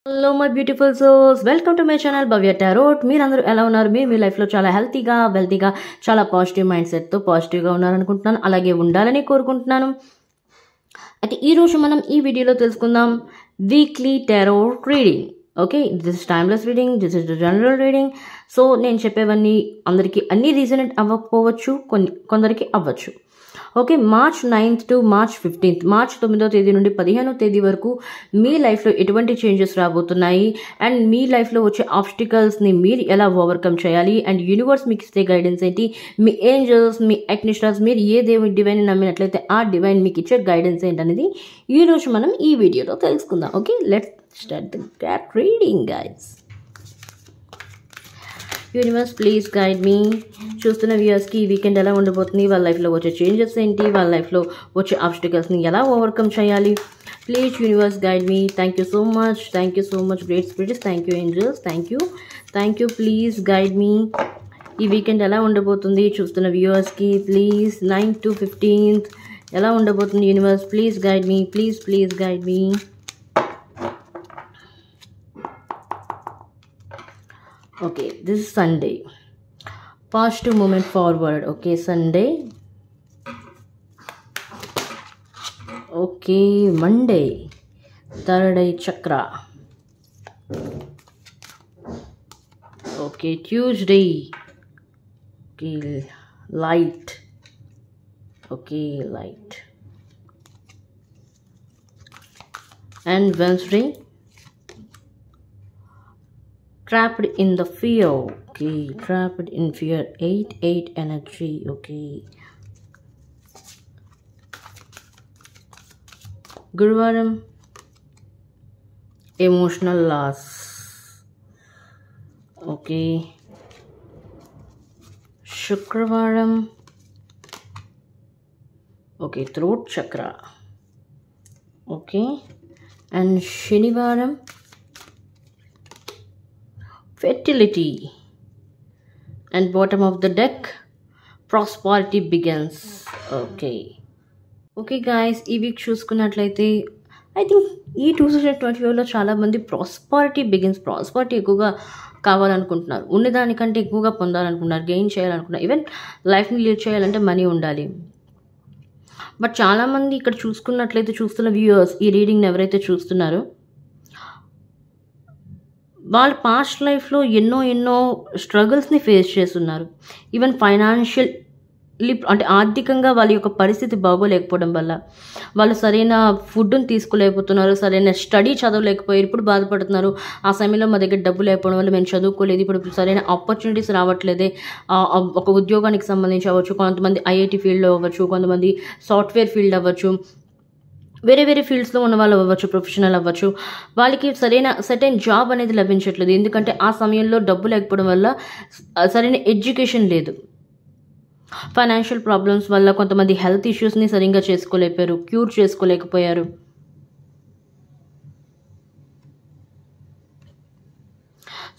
Hello my beautiful souls, welcome to my channel Bhavya tarot. మీరందరూ ఎలా ఉన్నారు? మీ లైఫ్లో చాలా హెల్తీగా, వెల్తీగా, చాలా పాజిటివ్ మైండ్ సెట్తో పాజిటివ్గా ఉన్నారనుకుంటున్నాను. అలాగే ఉండాలని కోరుకుంటున్నాను. అయితే ఈరోజు మనం ఈ వీడియోలో తెలుసుకుందాం weekly tarot reading. Okay, this is timeless reading, this is the general reading. So నేను చెప్పేవన్నీ అందరికీ అన్ని రీజనెంట్ అవ్వకపోవచ్చు, కొందరికి అవ్వచ్చు. Okay, March 9th to March 15th, March 9వ తేదీ నుండి 15వ తేదీ వరకు మీ లైఫ్లో ఎటువంటి చేంజెస్ రాబోతున్నాయి అండ్ మీ లైఫ్లో వచ్చే ఆబ్స్టికల్స్ని మీరు ఎలా ఓవర్కమ్ చేయాలి అండ్ యూనివర్స్ మీకు ఇస్తే గైడెన్స్ ఏంటి, మీ ఏంజల్స్, మీ ఎక్నిస్టార్స్, మీరు ఏ దేవుని డివైన్ నమ్మినట్లయితే ఆ డివైన్ మీకు ఇచ్చే గైడెన్స్ ఏంటనేది ఈరోజు మనం ఈ వీడియోలో తెలుసుకుందాం. Okay, let's start the tarot reading guys. Universe please guide me. చూస్తున్న వ్యూయర్స్కి ఈ వీకెండ్ ఎలా ఉండబోతుంది, వాళ్ళ లైఫ్లో వచ్చే చేంజెస్ ఏంటి, వాళ్ళ లైఫ్లో వచ్చే ఆబ్స్టికల్స్ని ఎలా ఓవర్కమ్ చేయాలి. Please universe guide me. Thank you so much great spirits, thank you angels, thank you. Please guide me. ఈ వీకెండ్ ఎలా ఉండబోతుంది చూస్తున్న వ్యూయర్స్కి ప్లీజ్ 9th to 15th ఎలా ఉండబోతుంది universe please guide me, please guide me. Okay, this is Sunday. Positive movement forward. Okay, Sunday. Okay, Monday. Third eye chakra. Okay, Tuesday. Okay, light. Okay, light. And Wednesday. Trapped in the fear. Okay, trapped in fear. 8 energy. Okay, Guruvaram, emotional loss. Okay, Shukravaram. Okay, throat chakra. Okay, and Shinivaram, fertility. And bottom of the deck, prosperity begins. Okay guys, ఈ week చూసుకున్నట్లయితే I think ఈ 2025లో చాలామంది prosperity ఎక్కువగా కావాలనుకుంటున్నారు, ఉన్నదానికంటే ఎక్కువగా పొందాలనుకుంటున్నారు, gain చేయాలనుకుంటున్నారు. Even లైఫ్ని lead చేయాలంటే మనీ ఉండాలి. బట్ చాలామంది ఇక్కడ చూసుకున్నట్లయితే చూస్తున్న వ్యూయర్స్ ఈ రీడింగ్ని ఎవరైతే చూస్తున్నారో వాళ్ళ పాస్ట్ లైఫ్లో ఎన్నో స్ట్రగుల్స్ని ఫేస్ చేస్తున్నారు. ఈవెన్ ఫైనాన్షియల్లీ అంటే ఆర్థికంగా వాళ్ళ యొక్క పరిస్థితి బాగోలేకపోవడం వల్ల వాళ్ళు సరైన ఫుడ్ని తీసుకోలేకపోతున్నారు, సరైన స్టడీ చదవలేకపోయారు, ఇప్పుడు బాధపడుతున్నారు. ఆ సమయంలో మా దగ్గర డబ్బు లేకపోవడం వల్ల మేము చదువుకోలేదు, ఇప్పుడు సరైన ఆపర్చునిటీస్ రావట్లేదే. ఒక ఉద్యోగానికి సంబంధించి అవ్వచ్చు, కొంతమంది ఐఐటి ఫీల్డ్లో అవ్వచ్చు, కొంతమంది సాఫ్ట్వేర్ ఫీల్డ్ అవ్వచ్చు, వేరే ఫీల్డ్స్లో ఉన్న వాళ్ళు అవ్వచ్చు, ప్రొఫెషనల్ అవ్వచ్చు, వాళ్ళకి సరైన జాబ్ అనేది లభించట్లేదు. ఎందుకంటే ఆ సమయంలో డబ్బు లేకపోవడం వల్ల సరైన ఎడ్యుకేషన్ లేదు. ఫైనాన్షియల్ ప్రాబ్లమ్స్ వల్ల కొంతమంది హెల్త్ ఇష్యూస్ని సరిగ్గా చేసుకోలేకపోయారు, క్యూర్ చేసుకోలేకపోయారు.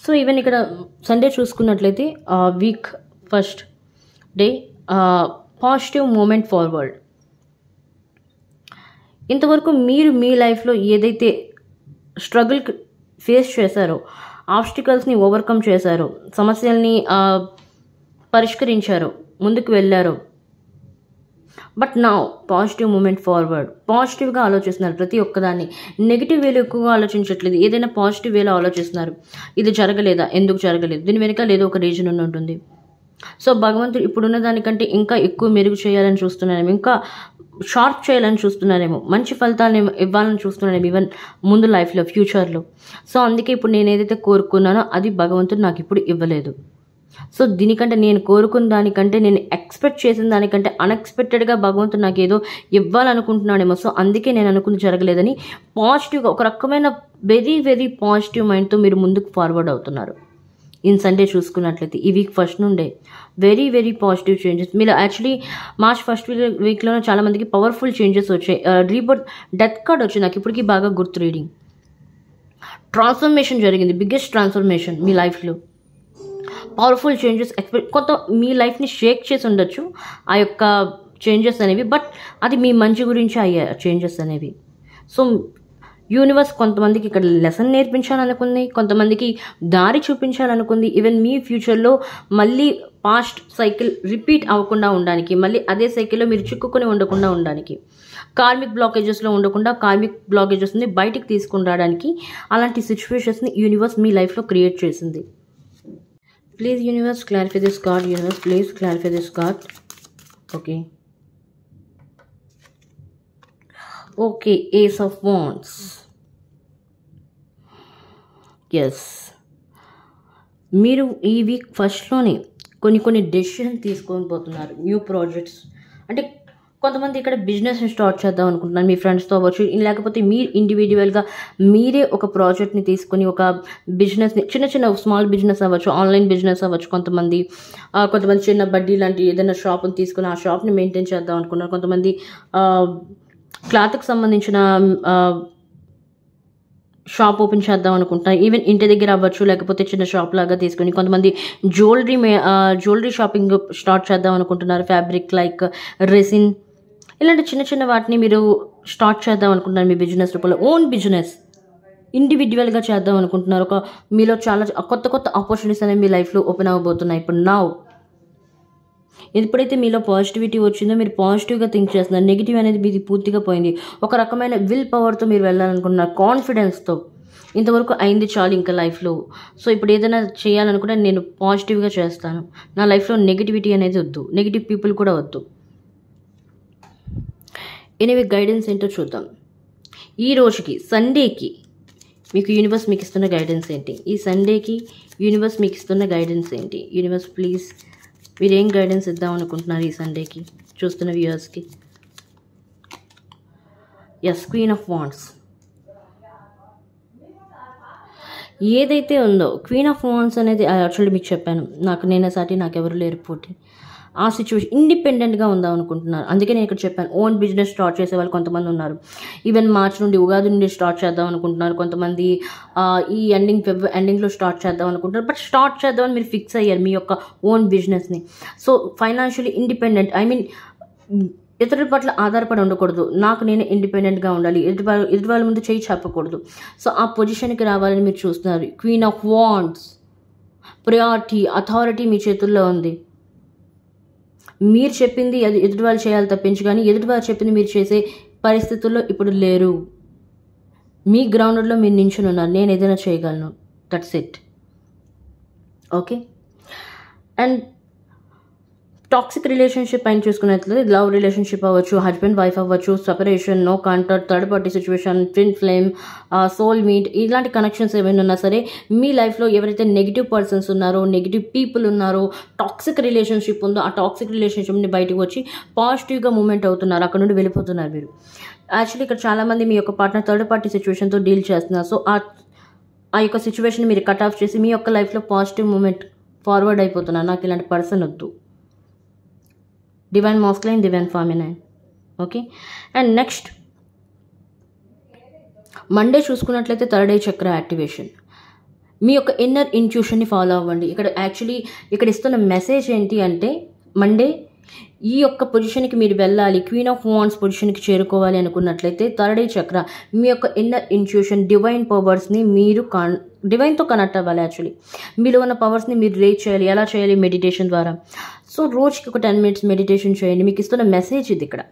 సో ఈవెన్ ఇక్కడ సండే చూసుకున్నట్లయితే week first day positive moment forward. ఇంతవరకు మీరు మీ లైఫ్లో ఏదైతే స్ట్రగుల్ ఫేస్ చేశారో, ఆబ్స్టికల్స్ని ఓవర్కమ్ చేశారో, సమస్యల్ని పరిష్కరించారో, ముందుకు వెళ్ళారో, బట్ నా పాజిటివ్ మూమెంట్ ఫార్వర్డ్, పాజిటివ్గా ఆలోచిస్తున్నారు. ప్రతి ఒక్కదాన్ని నెగిటివ్ వేలో ఎక్కువగా ఆలోచించట్లేదు, ఏదైనా పాజిటివ్ వేలో ఆలోచిస్తున్నారు. ఇది జరగలేదా, ఎందుకు జరగలేదు, దీని వెనుక లేదో ఒక రీజన్ ఉంటుంది. సో భగవంతుడు ఇప్పుడున్న దానికంటే ఇంకా ఎక్కువ మెరుగు చేయాలని చూస్తున్నారేమో, ఇంకా షార్ప్ చేయాలని చూస్తున్నారేమో, మంచి ఫలితాలను ఇవ్వాలని చూస్తున్నారేమో ఈవెన్ ముందు లైఫ్లో, ఫ్యూచర్లో. సో అందుకే ఇప్పుడు నేను ఏదైతే కోరుకున్నానో అది భగవంతుడు నాకు ఇప్పుడు ఇవ్వలేదు. సో దీనికంటే నేను కోరుకున్న దానికంటే, నేను ఎక్స్పెక్ట్ చేసిన దానికంటే అన్ఎక్స్పెక్టెడ్గా భగవంతుడు నాకు ఏదో ఇవ్వాలనుకుంటున్నాడేమో. సో అందుకే నేను అనుకుంది జరగలేదని పాజిటివ్గా, ఒక రకమైన వెరీ పాజిటివ్ మైండ్తో మీరు ముందుకు ఫార్వర్డ్ అవుతున్నారు. ఇన్ సండే చూసుకున్నట్లయితే ఈ వీక్ ఫస్ట్ నుండే వెరీ పాజిటివ్ చేంజెస్. మీరు యాక్చువల్లీ మార్చ్ ఫస్ట్ వీక్లోనే చాలామందికి పవర్ఫుల్ చేంజెస్ వచ్చాయి. రీబర్త్ డెత్ కార్డ్ వచ్చింది నాకు ఇప్పటికీ బాగా గుర్తు. రీడింగ్ ట్రాన్స్ఫర్మేషన్ జరిగింది, బిగ్గెస్ట్ ట్రాన్స్ఫర్మేషన్ మీ లైఫ్లో. పవర్ఫుల్ చేంజెస్ కొంత మీ లైఫ్ని షేక్ చేసి ఉండొచ్చు ఆ యొక్క చేంజెస్ అనేవి, బట్ అది మీ మంచి గురించి అయ్యాయి చేంజెస్ అనేవి. సో యూనివర్స్ కొంతమందికి ఇక్కడ లెసన్ నేర్పించాలనుకుంది, కొంతమందికి దారి చూపించాలనుకుంది. ఈవెన్ మీ ఫ్యూచర్లో మళ్ళీ పాస్ట్ సైకిల్ రిపీట్ అవ్వకుండా ఉండడానికి, మళ్ళీ అదే సైకిల్లో మీరు చిక్కుకొని ఉండకుండా ఉండడానికి, కార్మిక్ బ్లాకేజెస్లో ఉండకుండా కార్మిక్ బ్లాకేజెస్ని బయటికి తీసుకుని రావడానికి అలాంటి సిచ్యువేషన్స్ని యూనివర్స్ మీ లైఫ్లో క్రియేట్ చేసింది. Please universe clarify this card. Universe please clarify this card. Okay okay ace of wands. Yes, మీరు ఈ వీక్ ఫస్ట్లోనే కొన్ని డెసిషన్ తీసుకొని పోతున్నారు. న్యూ ప్రాజెక్ట్స్ అంటే కొంతమంది ఇక్కడ బిజినెస్ని స్టార్ట్ చేద్దాం అనుకుంటున్నారు, మీ ఫ్రెండ్స్తో అవ్వచ్చు, లేకపోతే మీరు ఇండివిజువల్గా మీరే ఒక ప్రాజెక్ట్ని తీసుకొని ఒక బిజినెస్ని, చిన్న స్మాల్ బిజినెస్ అవ్వచ్చు, ఆన్లైన్ బిజినెస్ అవ్వచ్చు, కొంతమంది చిన్న బడ్డీ లాంటి ఏదైనా షాప్ని తీసుకొని ఆ షాప్ని మెయింటైన్ చేద్దాం అనుకున్నారు. కొంతమంది క్లాత్కి సంబంధించిన షాప్ ఓపెన్ చేద్దాం అనుకుంటున్నారు. ఈవెన్ ఇంటి దగ్గర అవ్వచ్చు, లేకపోతే చిన్న షాప్ లాగా తీసుకొని కొంతమంది జ్యువెలరీ షాపింగ్ స్టార్ట్ చేద్దాం అనుకుంటున్నారు. ఫ్యాబ్రిక్ లైక్ రెసిన్ ఇలాంటి చిన్న వాటిని మీరు స్టార్ట్ చేద్దాం అనుకుంటున్నారు. మీ బిజినెస్ రూపంలో ఓన్ బిజినెస్ ఇండివిజువల్గా చేద్దాం అనుకుంటున్నారు. మీలో చాలా కొత్త ఆపర్చునిటీస్ అనేవి మీ లైఫ్లో ఓపెన్ అవ్వబోతున్నాయి. ఎప్పుడైతే మీలో పాజిటివిటీ వచ్చిందో మీరు పాజిటివ్గా థింక్ చేస్తున్నారు, నెగిటివ్ అనేది మీది పూర్తిగా పోయింది. ఒక రకమైన విల్ పవర్తో మీరు వెళ్ళాలనుకుంటున్నారు, కాన్ఫిడెన్స్తో. ఇంతవరకు అయింది చాలు ఇంకా లైఫ్లో. సో ఇప్పుడు ఏదైనా చేయాలనుకుంటే నేను పాజిటివ్గా చేస్తాను, నా లైఫ్లో నెగిటివిటీ అనేది వద్దు, నెగిటివ్ పీపుల్ కూడా వద్దు. ఎనీవే గైడెన్స్ ఏంటో చూద్దాం. ఈ రోజుకి సండేకి మీకు యూనివర్స్ మీకు ఇస్తున్న గైడెన్స్ ఏంటి? ఈ సండేకి యూనివర్స్ మీకు ఇస్తున్న గైడెన్స్ ఏంటి? యూనివర్స్ ప్లీజ్ మీరేం గైడెన్స్ ఇద్దాం అనుకుంటున్నారు ఈ సండేకి చూస్తున్న వ్యూయర్స్కి? Yes, queen of wands. ఏదైతే ఉందో క్వీన్ ఆఫ్ వాండ్స్ అనేది యాక్చువల్లీ మీకు చెప్పాను, నేనే సాటి నాకెవరు లేరు పోటీ. ఆ సిచ్యువేషన్ ఇండిపెండెంట్గా ఉందాం అనుకుంటున్నారు. అందుకే నేను ఇక్కడ చెప్పాను, ఓన్ బిజినెస్ స్టార్ట్ చేసే వాళ్ళు కొంతమంది ఉన్నారు. ఈవెన్ మార్చ్ నుండి, ఉగాది నుండి స్టార్ట్ చేద్దాం అనుకుంటున్నారు. కొంతమంది ఈ ఎండింగ్లో స్టార్ట్ చేద్దాం అనుకుంటున్నారు. బట్ స్టార్ట్ చేద్దామని మీరు ఫిక్స్ అయ్యారు మీ యొక్క ఓన్ బిజినెస్ని. సో ఫైనాన్షియలీ ఇండిపెండెంట్, ఇతరుల పట్ల ఆధారపడి ఉండకూడదు, నాకు నేనే ఇండిపెండెంట్గా ఉండాలి, ఎదుటి వాళ్ళ ముందు చేయి చెప్పకూడదు. సో ఆ పొజిషన్కి రావాలని మీరు చూస్తున్నారు. Queen of wands, priority, authority మీ చేతుల్లో ఉంది. మీరు చెప్పింది అది ఎదుటి వాళ్ళు చేయాలి తప్పించి, కానీ ఎదుటి వాళ్ళు చెప్పింది మీరు చేసే పరిస్థితుల్లో ఇప్పుడు లేరు. మీ గ్రౌండ్లో మీరు నించుని ఉన్నారు, నేను ఏదైనా చేయగలను, that's it. Okay. And toxic relationship పైన చూసుకున్నట్లయితే లవ్ రిలేషన్షిప్ అవ్వచ్చు, హస్బెండ్ వైఫ్ అవ్వచ్చు, separation, no contact, third party situation, twin flame, soul meet, ఇలాంటి కనెక్షన్స్ ఏమైనా ఉన్నా సరే మీ లైఫ్లో ఎవరైతే నెగిటివ్ పర్సన్స్ ఉన్నారో, నెగిటివ్ పీపుల్ ఉన్నారో, టాక్సిక్ రిలేషన్షిప్ ఉందో ఆ టాక్సిక్ రిలేషన్షిప్ని బయటకు వచ్చి పాజిటివ్గా మూవ్మెంట్ అవుతున్నారు, అక్కడ నుండి వెళ్ళిపోతున్నారు మీరు. యాక్చువల్లీ ఇక్కడ చాలామంది మీ యొక్క పార్ట్నర్ థర్డ్ పార్టీ సిచ్యువేషన్తో డీల్ చేస్తున్నారు. సో ఆ యొక్క సిచ్యువేషన్ మీరు కట్ ఆఫ్ చేసి మీ యొక్క లైఫ్లో పాజిటివ్ మూమెంట్ ఫార్వర్డ్ అయిపోతున్నారు. నాకు ఇలాంటి పర్సన్ వద్దు. Divine masculine, divine feminine. Okay. And next Monday చూసుకున్నట్లయితే థర్డ్ ఐ చక్ర యాక్టివేషన్. మీ యొక్క ఇన్నర్ ఇంట్యూషన్ని ఫాలో అవ్వండి. ఇక్కడ ఇస్తున్న మెసేజ్ ఏంటి అంటే, మండే ఈ యొక్క పొజిషన్కి మీరు వెళ్ళాలి, క్వీన్ ఆఫ్ వాండ్స్ పొజిషన్కి చేరుకోవాలి అనుకున్నట్లయితే థర్డ్ ఐ చక్ర, మీ యొక్క ఇన్నర్ ఇంట్యూషన్, డివైన్ పవర్స్ని మీరు డివైన్తో కనెక్ట్ అవ్వాలి. యాక్చువల్లీ మీలో ఉన్న పవర్స్ని మీరు రేజ్ చేయాలి. ఎలా చేయాలి? మెడిటేషన్ ద్వారా. సో రోజుకి ఒక 10 minutes మెడిటేషన్ చేయండి. మీకు ఇస్తున్న మెసేజ్ ఇది. ఇక్కడ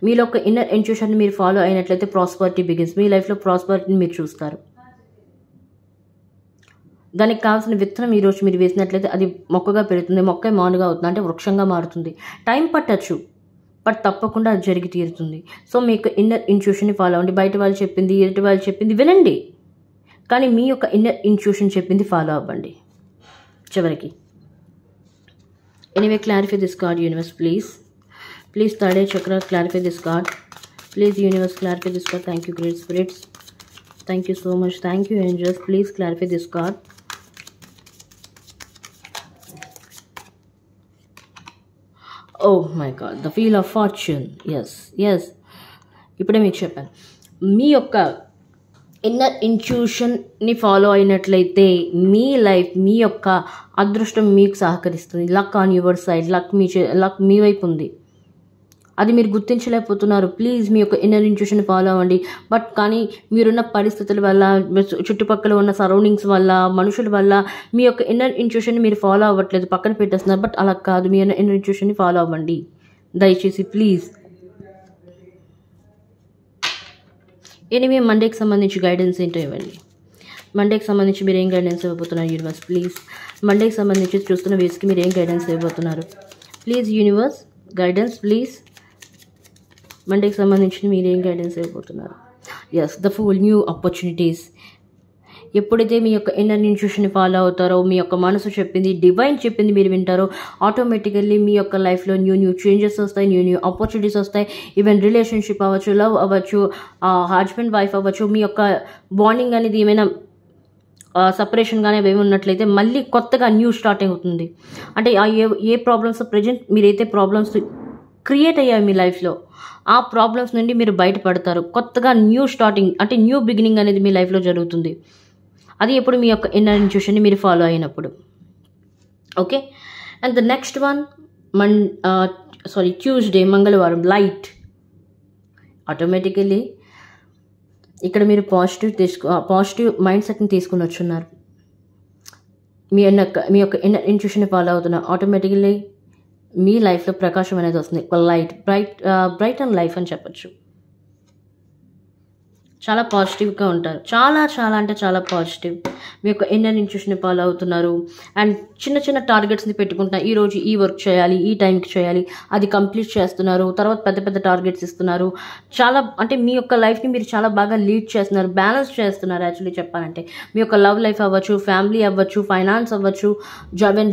మీలో ఒక ఇన్నర్ ఇంట్యూషన్ని మీరు ఫాలో అయినట్లయితే ప్రాస్పరిటీ బిగిన్స్. మీ లైఫ్లో ప్రాస్పరిటీని మీరు చూస్తారు. దానికి కావాల్సిన విత్తనం ఈరోజు మీరు వేసినట్లయితే అది మొక్కగా పెరుగుతుంది, మొక్క మానుగా అవుతుంది, అంటే వృక్షంగా మారుతుంది. టైం పట్టచ్చు, బట్ తప్పకుండా అది జరిగి తీరుతుంది. సో మీకు ఇన్నర్ ఇంట్యూషన్ని ఫాలో అవ్వండి. బయట వాళ్ళు చెప్పింది, ఎదుటి వాళ్ళు చెప్పింది వినండి, కానీ మీ యొక్క ఇన్నర్ ఇంట్యూషన్ చెప్పింది ఫాలో అవ్వండి చివరికి. Anyway clarify this card universe please third eye chakra clarify this card. Please universe clarify this card. Thank you great spirits, thank you so much, thank you angels. Please clarify this card. Oh my God, the wheel of fortune. Yes. ఇప్పుడే మీకు చెప్పాను, మీ యొక్క inner ఇంట్యూషన్ని follow అయినట్లయితే మీ life, మీ యొక్క అదృష్టం మీకు సహకరిస్తుంది. Luck on your side, luck మీ వైపు ఉంది. అది మీరు గుర్తించలేకపోతున్నారు. ప్లీజ్ మీ యొక్క ఇన్నర్ ఇంట్యూషన్ ఫాలో అవ్వండి. బట్ కానీ మీరున్న పరిస్థితుల వల్ల, చుట్టుపక్కల ఉన్న సరౌండింగ్స్ వల్ల, మనుషుల వల్ల మీ యొక్క ఇన్నర్ ఇంట్యూషన్ మీరు ఫాలో అవ్వట్లేదు, పక్కన పెట్టేస్తున్నారు. బట్ అలా కాదు, మీ ఇన్నర్ ఇంట్యూషన్ని ఫాలో అవ్వండి దయచేసి ప్లీజ్. ఎనివే మండేకి సంబంధించి గైడెన్స్ ఏంటో ఇవ్వండి. మండేకి సంబంధించి మీరు ఏం గైడెన్స్ ఇవ్వబోతున్నారు యూనివర్స్ ప్లీజ్. మండేకి సంబంధించి చూస్తున్న వ్యూస్కి మీరు ఏం గైడెన్స్ ఇవ్వబోతున్నారు ప్లీజ్ యూనివర్స్. Guidance please. మండేకి సంబంధించి మీరు ఏం గైడెన్స్ ఇవ్వబోతున్నారు. Yes, the full new opportunities. ఎప్పుడైతే మీ యొక్క ఇన్నర్ ఇంట్యూషన్ని ఫాలో అవుతారో, మీ యొక్క మనసు చెప్పింది, డివైన్ చెప్పింది మీరు వింటారో, ఆటోమేటికల్లీ మీ యొక్క లైఫ్లో న్యూ చేంజెస్ వస్తాయి, న్యూ ఆపర్చునిటీస్ వస్తాయి. ఈవెన్ రిలేషన్షిప్ అవ్వచ్చు, లవ్ అవ్వచ్చు, హస్బెండ్ వైఫ్ అవ్వచ్చు, మీ యొక్క బాండింగ్ అనేది ఏమైనా సపరేషన్ కానీ అవి ఉన్నట్లయితే మళ్ళీ కొత్తగా న్యూ స్టార్టింగ్ అవుతుంది. అంటే ఏ ప్రాబ్లమ్స్ ప్రజెంట్ మీరైతే ప్రాబ్లమ్స్ క్రియేట్ అయ్యాయి మీ లైఫ్లో, ఆ ప్రాబ్లమ్స్ నుండి మీరు బయటపడతారు. కొత్తగా న్యూ స్టార్టింగ్ అంటే న్యూ బిగినింగ్ అనేది మీ లైఫ్లో జరుగుతుంది. అది ఎప్పుడు మీ యొక్క ఇన్నర్ ఇంట్యూషన్ని మీరు ఫాలో అయినప్పుడు. Okay, and the next one Tuesday, మంగళవారం, లైట్. ఆటోమేటికల్లీ ఇక్కడ మీరు పాజిటివ్ మైండ్ సెట్ని తీసుకుని వచ్చున్నారు. మీ యొక్క ఇన్నర్ ఇంట్యూషన్ని ఫాలో అవుతున్నారు. ఆటోమేటికల్లీ మీ లైఫ్లో ప్రకాశం అనేది వస్తుంది. ఒక బ్రైట్ అండ్ లైఫ్ అని చెప్పచ్చు. చాలా పాజిటివ్గా ఉంటారు. చాలా అంటే చాలా పాజిటివ్. మీ యొక్క ఇన్నర్ ఇంట్యూషన్ని ఫాలో అవుతున్నారు. అండ్ చిన్న టార్గెట్స్ని పెట్టుకుంటున్నారు. ఈరోజు ఈ వర్క్ చేయాలి, ఈ టైంకి చేయాలి, అది కంప్లీట్ చేస్తున్నారు. తర్వాత పెద్ద టార్గెట్స్ ఇస్తున్నారు. చాలా అంటే మీ యొక్క లైఫ్ని మీరు చాలా బాగా లీడ్ చేస్తున్నారు, బ్యాలెన్స్ చేస్తున్నారు. యాక్చువల్లీ చెప్పాలంటే మీ యొక్క లవ్ లైఫ్ అవ్వచ్చు, ఫ్యామిలీ అవ్వచ్చు, ఫైనాన్స్ అవ్వచ్చు,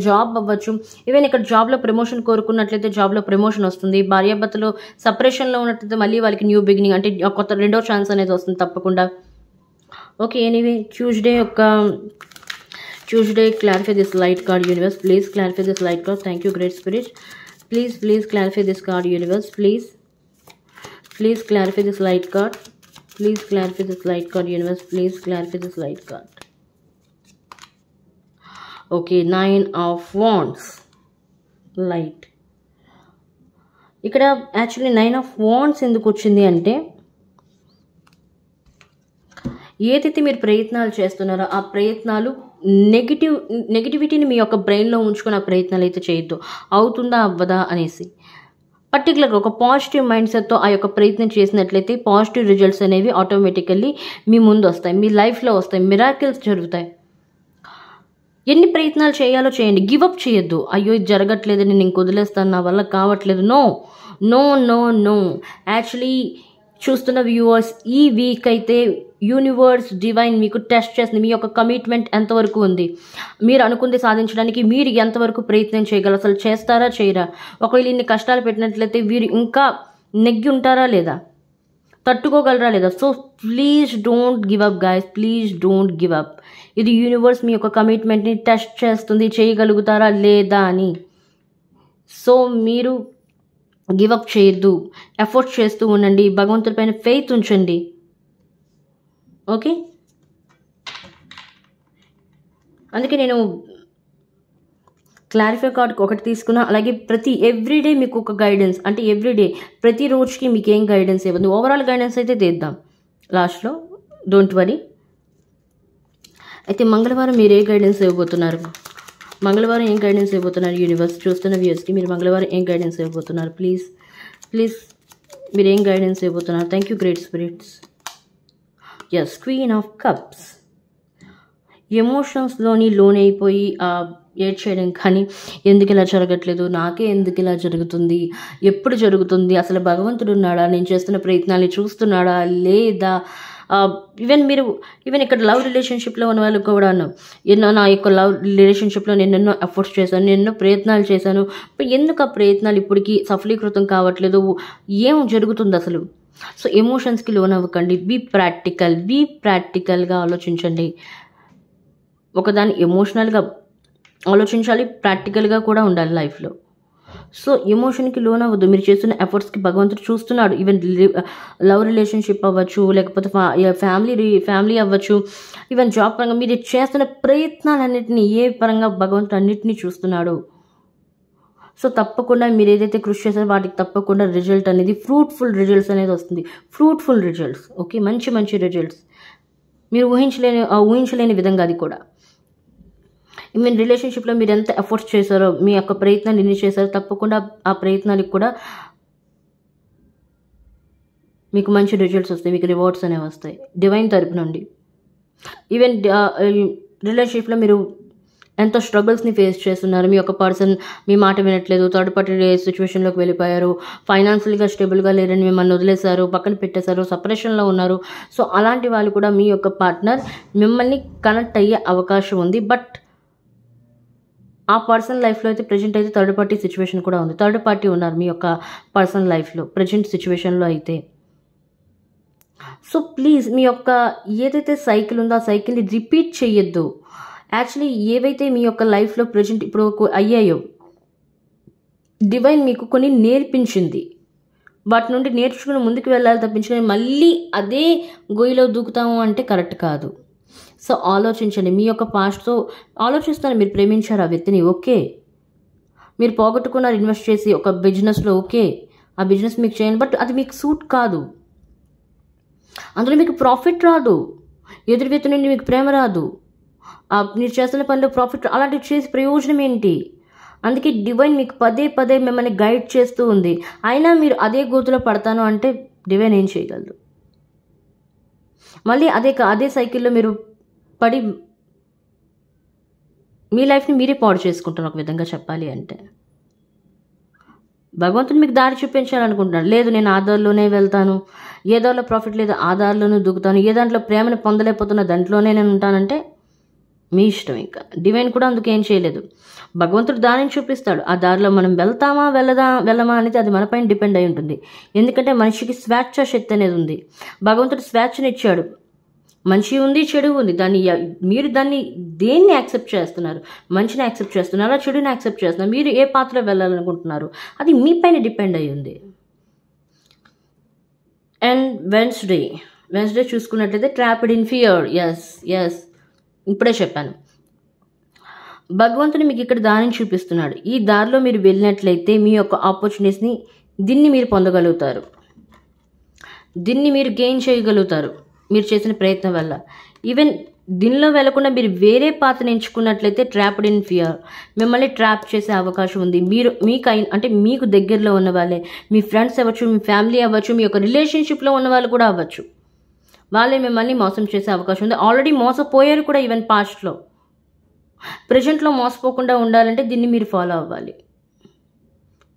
జాబ్ అవ్వచ్చు. ఈవెన్ ఇక్కడ జాబ్లో ప్రమోషన్ కోరుకున్నట్లయితే జాబ్లో ప్రమోషన్ వస్తుంది. భార్యాభర్తలు సపరేషన్లో ఉన్నట్లయితే మళ్ళీ వాళ్ళకి న్యూ బిగినింగ్ అంటే కొత్త రెండో ఛాన్స్ అనేది వస్తుంది తప్పకుండా. Okay, anyway Tuesday, clarify this light card, universe. Please clarify this light card. Thank you, great spirit. Please clarify this card, universe. Please clarify this light card. Please clarify this light card, universe. Please clarify this light card. Okay, 9 of Wands, light. ఇక్కడ actually 9 of Wands ఎందుకు వచ్చింది అంటే, ఏదైతే మీరు ప్రయత్నాలు చేస్తున్నారో ఆ ప్రయత్నాలు నెగిటివిటీని మీ యొక్క బ్రెయిన్లో ఉంచుకుని ఆ ప్రయత్నాలు అయితే చేయొద్దు. అవుతుందా అవ్వదా అనేసి పర్టికులర్గా ఒక పాజిటివ్ మైండ్ సెట్తో ఆ యొక్క ప్రయత్నం చేసినట్లయితే పాజిటివ్ రిజల్ట్స్ అనేవి ఆటోమేటికల్లీ మీ ముందు వస్తాయి, మీ లైఫ్లో వస్తాయి, మిరాకిల్స్ జరుగుతాయి. ఎన్ని ప్రయత్నాలు చేయాలో చేయండి, గివప్ చేయొద్దు. అయ్యో ఇది జరగట్లేదు, నేను ఇంక వదిలేస్తాను, నా వల్ల కావట్లేదు. నో. యాక్చువల్లీ చూస్తున్న వ్యూవర్స్, ఈ వీక్ అయితే యూనివర్స్ డివైన్ మీకు టెస్ట్ చేస్తుంది. మీ యొక్క కమిట్మెంట్ ఎంతవరకు ఉంది, మీరు అనుకుంది సాధించడానికి మీరు ఎంతవరకు ప్రయత్నం చేయగలరు, అసలు చేస్తారా చేయరా. ఒకవేళ ఇన్ని కష్టాలు పెట్టినట్లయితే వీరు ఇంకా నెగ్గి ఉంటారా లేదా, తట్టుకోగలరా లేదా. So please don't give up guys, please don't give up. ఇది యూనివర్స్ మీ యొక్క కమిట్మెంట్ని టెస్ట్ చేస్తుంది, చేయగలుగుతారా లేదా అని. సో మీరు గివప్ చేయొద్దు, ఎఫర్ట్ చేస్తూ ఉండండి, భగవంతుడి పైన ఫెయిత్ ఉంచండి. ఓకే, అందుకే నేను క్లారిఫై కార్డ్ ఒకటి తీసుకున్నా. అలాగే ఎవ్రీడే మీకు ఒక గైడెన్స్, అంటే ఎవ్రీడే ప్రతి రోజుకి మీకు ఏం గైడెన్స్ ఇవ్వదు, ఓవరాల్ గైడెన్స్ అయితే తీద్దాం లాస్ట్లో, డోంట్ వరీ. అయితే మంగళవారం మీరు ఏ గైడెన్స్ ఇవ్వబోతున్నారు, మంగళవారం ఏం గైడెన్స్ ఇవ్వబోతున్నారు యూనివర్స్. చూస్తున్న వ్యూస్కి మీరు మంగళవారం ఏం గైడెన్స్ ఇవ్వబోతున్నారు ప్లీజ్ మీరు ఏం గైడెన్స్ ఇవ్వబోతున్నారు. Thank you great spirits. Yes, queen of cups. ఎమోషన్స్లోని లోన్ అయిపోయి ఏడ్ చేయడం, కానీ ఎందుకు ఇలా జరగట్లేదు, నాకే ఎందుకు ఇలా జరుగుతుంది, ఎప్పుడు జరుగుతుంది, అసలు భగవంతుడు ఉన్నాడా, నేను చేస్తున్న ప్రయత్నాలు చూస్తున్నాడా లేదా. ఈవెన్ ఇక్కడ లవ్ రిలేషన్షిప్లో ఉన్న వాళ్ళు కూడా నా యొక్క లవ్ రిలేషన్షిప్లో నేను ఎన్నో ఎఫర్ట్స్ చేశాను, నేను ఎన్నో ప్రయత్నాలు చేశాను, ఎందుకు ఆ ప్రయత్నాలు ఇప్పటికీ సఫలీకృతం కావట్లేదు, ఏం జరుగుతుంది అసలు. సో ఎమోషన్స్కి లోన్ అవ్వకండి, బీ ప్రాక్టికల్గా ఆలోచించండి. ఒకదాన్ని ఎమోషనల్గా ఆలోచించాలి, ప్రాక్టికల్గా కూడా ఉండాలి లైఫ్లో. సో ఎమోషన్కి లోన్ అవ్వద్దు. మీరు చేస్తున్న ఎఫర్ట్స్కి భగవంతుడు చూస్తున్నాడు. ఈవెన్ లవ్ రిలేషన్షిప్ అవ్వచ్చు, లేకపోతే ఫ్యామిలీ అవ్వచ్చు, ఈవెన్ జాబ్ పరంగా మీరు చేస్తున్న ప్రయత్నాలన్నింటినీ ఏ పరంగా భగవంతుడు అన్నింటినీ చూస్తున్నాడు. సో తప్పకుండా మీరు ఏదైతే కృషి చేస్తారో వాటికి తప్పకుండా రిజల్ట్ అనేది ఫ్రూట్ఫుల్ రిజల్ట్స్ అనేది వస్తుంది. Fruitful results. ఓకే, మంచి మంచి రిజల్ట్స్ మీరు ఊహించలేని విధంగా. అది కూడా ఈవెన్ రిలేషన్షిప్లో మీరు ఎంత ఎఫర్ట్స్ చేశారో, మీ యొక్క ప్రయత్నాలు ఎన్ని చేశారో, తప్పకుండా ఆ ప్రయత్నానికి కూడా మీకు మంచి రిజల్ట్స్ వస్తాయి, మీకు రివార్డ్స్ అనేవి వస్తాయి డివైన్ తరపు నుండి. ఈవెన్ రిలేషన్షిప్లో మీరు ఎంతో స్ట్రగుల్స్ని ఫేస్ చేస్తున్నారు, మీ యొక్క పర్సన్ మీ మాట వినట్లేదు, థర్డ్ పార్టీ సిచ్యువేషన్లోకి వెళ్ళిపోయారు, ఫైనాన్షియల్గా స్టేబుల్గా లేరని మిమ్మల్ని వదిలేశారు, పక్కన పెట్టేశారు, సపరేషన్లో ఉన్నారు. సో అలాంటి వాళ్ళు కూడా మీ యొక్క పార్ట్నర్ మిమ్మల్ని కనెక్ట్ అయ్యే అవకాశం ఉంది. బట్ ఆ పర్సనల్ లైఫ్లో అయితే ప్రజెంట్ అయితే థర్డ్ పార్టీ సిచ్యువేషన్ కూడా ఉంది. థర్డ్ పార్టీ ఉన్నారు మీ యొక్క పర్సనల్ లైఫ్లో ప్రజెంట్ సిచ్యువేషన్లో అయితే. సో ప్లీజ్ మీ యొక్క ఏదైతే సైకిల్ ఉందో ఆ సైకిల్ని రిపీట్ చేయొద్దు. యాక్చువల్లీ ఏవైతే మీ యొక్క లైఫ్లో ప్రజెంట్ ఇప్పుడు అయ్యాయో డివైన్ మీకు కొన్ని నేర్పించింది, వాటి నుండి నేర్చుకుని ముందుకు వెళ్ళాలి తప్పించుకొని మళ్ళీ అదే గొయ్యిలో దూకుతాము అంటే కరెక్ట్ కాదు. సో ఆలోచించండి, మీ యొక్క పాస్ట్తో ఆలోచిస్తాను. మీరు ప్రేమించారు ఆ వ్యక్తిని, ఓకే, మీరు పోగొట్టుకున్నారు ఇన్వెస్ట్ చేసి ఒక బిజినెస్లో, ఓకే, ఆ బిజినెస్ మీకు చేయండి, బట్ అది మీకు సూట్ కాదు, అందులో మీకు ప్రాఫిట్ రాదు, ఎదురు వ్యక్తి నుండి మీకు ప్రేమ రాదు, మీరు చేస్తున్న పనిలో ప్రాఫిట్, అలాంటివి చేసి ప్రయోజనం ఏంటి? అందుకే డివైన్ మీకు పదే పదే మిమ్మల్ని గైడ్ చేస్తూ ఉంది. అయినా మీరు అదే గోతులో పడతాను అంటే డివైన్ ఏం చేయగలదు? మళ్ళీ అదే సైకిల్లో మీరు పడి మీ లైఫ్ని మీరే పాడు చేసుకుంటారు ఒక విధంగా చెప్పాలి అంటే. భగవంతుడు మీకు దారి చూపించాలనుకుంటున్నాడు. లేదు నేను ఆ దారిలోనే వెళ్తాను, ఏ దారిలో ప్రాఫిట్ లేదు ఆ దారిలోనే దూకుతాను, ఏ దాంట్లో ప్రేమను పొందలేకపోతున్నా దాంట్లోనే నేను ఉంటానంటే మీ ఇష్టం. ఇంకా డివైన్ కూడా అందుకు ఏం చేయలేదు. భగవంతుడు దారిని చూపిస్తాడు, ఆ దారిలో మనం వెళ్తామా వెళ్ళమా అనేది అది మనపైన డిపెండ్ అయి ఉంటుంది. ఎందుకంటే మనిషికి స్వేచ్ఛ శక్తి అనేది ఉంది. భగవంతుడు స్వేచ్ఛను ఇచ్చాడు, మంచి ఉంది చెడు ఉంది, మీరు దాన్ని దేన్ని యాక్సెప్ట్ చేస్తున్నారు? మంచిని యాక్సెప్ట్ చేస్తున్నారా, చెడుని యాక్సెప్ట్ చేస్తున్నారు? మీరు ఏ పాత్రలో వెళ్ళాలనుకుంటున్నారు అది మీ పైన డిపెండ్ అయి ఉంది. అండ్ వెన్స్డే చూసుకున్నట్లయితే ట్రాప్డ్ ఇన్ ఫియర్. ఎస్ ఇప్పుడే చెప్పాను, భగవంతుని మీకు ఇక్కడ దారిని చూపిస్తున్నాడు. ఈ దారిలో మీరు వెళ్ళినట్లయితే మీ యొక్క ఆపర్చునిటీస్ని దీన్ని మీరు పొందగలుగుతారు, దీన్ని మీరు గెయిన్ చేయగలుగుతారు మీరు చేసిన ప్రయత్నం వల్ల. ఈవెన్ దీనిలో వెళ్లకుండా మీరు వేరే పాత్రను ఎంచుకున్నట్లయితే ట్రాప్డ్ ఇన్ ఫియర్, మిమ్మల్ని ట్రాప్ చేసే అవకాశం ఉంది. అంటే మీకు దగ్గరలో ఉన్న వాళ్ళే, మీ ఫ్రెండ్స్ అవ్వచ్చు, మీ ఫ్యామిలీ అవ్వచ్చు, మీ యొక్క రిలేషన్షిప్లో ఉన్న వాళ్ళు కూడా అవ్వచ్చు, వాళ్ళే మిమ్మల్ని మోసం చేసే అవకాశం ఉంది. ఆల్రెడీ మోసపోయారు కూడా ఈవెన్ పాస్ట్లో. ప్రజెంట్లో మోసపోకుండా ఉండాలంటే దీన్ని మీరు ఫాలో అవ్వాలి,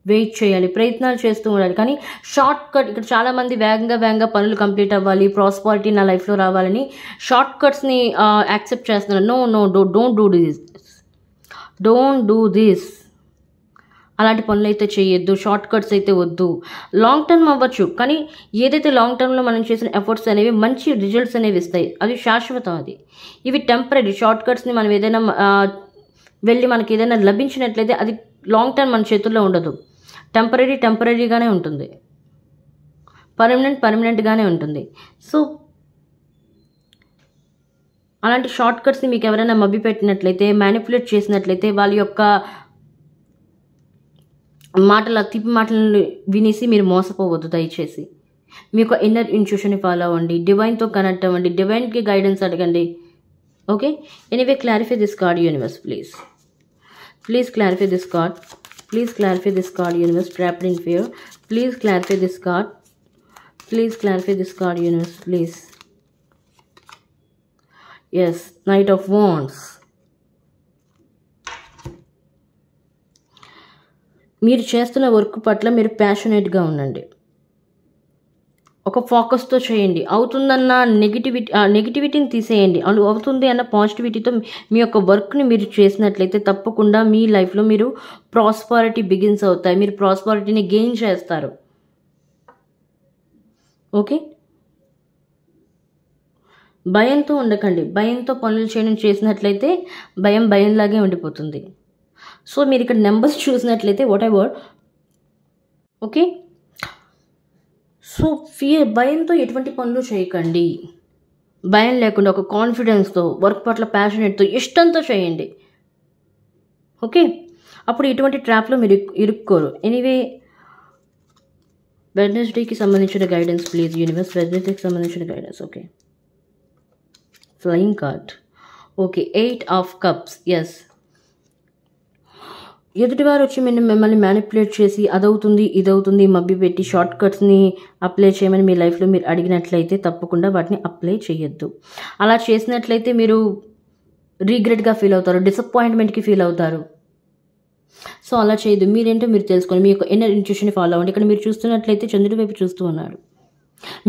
వెయిట్ చేయాలి, ప్రయత్నాలు చేస్తూ ఉండాలి. కానీ షార్ట్ కట్, ఇక్కడ చాలామంది వేగంగా పనులు కంప్లీట్ అవ్వాలి, ప్రాస్పారిటీ నా లైఫ్లో రావాలని షార్ట్ కట్స్ని యాక్సెప్ట్ చేస్తున్నారు. No, don't do this. అలాంటి పనులు అయితే చేయొద్దు, షార్ట్ కట్స్ అయితే వద్దు. లాంగ్ టర్మ్ అవ్వచ్చు, కానీ ఏదైతే లాంగ్ టర్మ్లో మనం చేసిన ఎఫర్ట్స్ అనేవి మంచి రిజల్ట్స్ అనేవి ఇస్తాయి, అది శాశ్వతం. అది ఇవి టెంపరీ. షార్ట్ కట్స్ని మనం ఏదైనా వెళ్ళి మనకి ఏదైనా లభించినట్లయితే అది లాంగ్ టర్మ్ మన చేతుల్లో ఉండదు, టెంపరీగానే ఉంటుంది, పర్మనెంట్గానే ఉంటుంది. సో అలాంటి షార్ట్ కట్స్ని మీకు ఎవరైనా మభ్యపెట్టినట్లయితే, మ్యానిపులేట్ చేసినట్లయితే, వాళ్ళ యొక్క తిప్పి మాటలను వినేసి మీరు మోసపోవద్దు దయచేసి. మీ యొక్క ఇన్నర్ ఇంట్యూషన్ని ఫాలో అవ్వండి, డివైన్తో కనెక్ట్ అవ్వండి, డివైన్కి గైడెన్స్ అడగండి. Okay, anyway clarify this card universe, please clarify this card universe. Trapped in fear, please clarify this card universe, please. Yes, knight of wands. మీరు చేస్తున్న వర్క్ పట్ల మీరు ప్యాషనేట్గా ఉండండి, ఒక ఫోకస్తో చేయండి. అవుతుందన్న నెగిటివిటీని తీసేయండి, అవుతుంది అన్న పాజిటివిటీతో మీ యొక్క వర్క్ని మీరు చేసినట్లయితే తప్పకుండా మీ లైఫ్లో మీరు ప్రాస్పారిటీ బిగిన్స్ అవుతాయి, మీరు ప్రాస్పారిటీని గెయిన్ చేస్తారు. ఓకే, భయంతో ఉండకండి, భయంతో పనులు చేసినట్లయితే భయంలాగే ఉండిపోతుంది. సో మీరు ఇక్కడ నెంబర్స్ చూసినట్లయితే వాటెవర్, ఓకే. సో భయంతో ఎటువంటి పనులు చేయకండి, భయం లేకుండా ఒక కాన్ఫిడెన్స్తో, వర్క్ పట్ల ప్యాషనేట్తో, ఇష్టంతో చేయండి. ఓకే, అప్పుడు ఇటువంటి ట్రాప్లో మీరు ఇరుక్కోరు. ఎనీవే వెడ్నెస్డేకి సంబంధించిన గైడెన్స్ ప్లీజ్ యూనివర్స్. వెడ్నెస్డేకి సంబంధించిన guidance. Okay, flying card. Okay, 8 of cups. Yes, ఎదుటివారు వచ్చి మిమ్మల్ని మ్యానిపులేట్ చేసి అదవుతుంది ఇదవుతుంది మభ్యపెట్టి షార్ట్ కట్స్ని అప్లై చేయమని మీ లైఫ్లో మీరు అడిగినట్లయితే తప్పకుండా వాటిని అప్లై చేయొద్దు. అలా చేసినట్లయితే మీరు రీగ్రెట్గా ఫీల్ అవుతారు, డిసప్పాయింట్మెంట్కి ఫీల్ అవుతారు. సో అలా చేయదు. మీరేంటో మీరు తెలుసుకోండి, మీ యొక్క ఇన్నర్ ఇంట్యూషన్ని ఫాలో అవ్వండి. ఇక్కడ మీరు చూస్తున్నట్లయితే చంద్రుడి వైపు చూస్తూ ఉన్నాడు.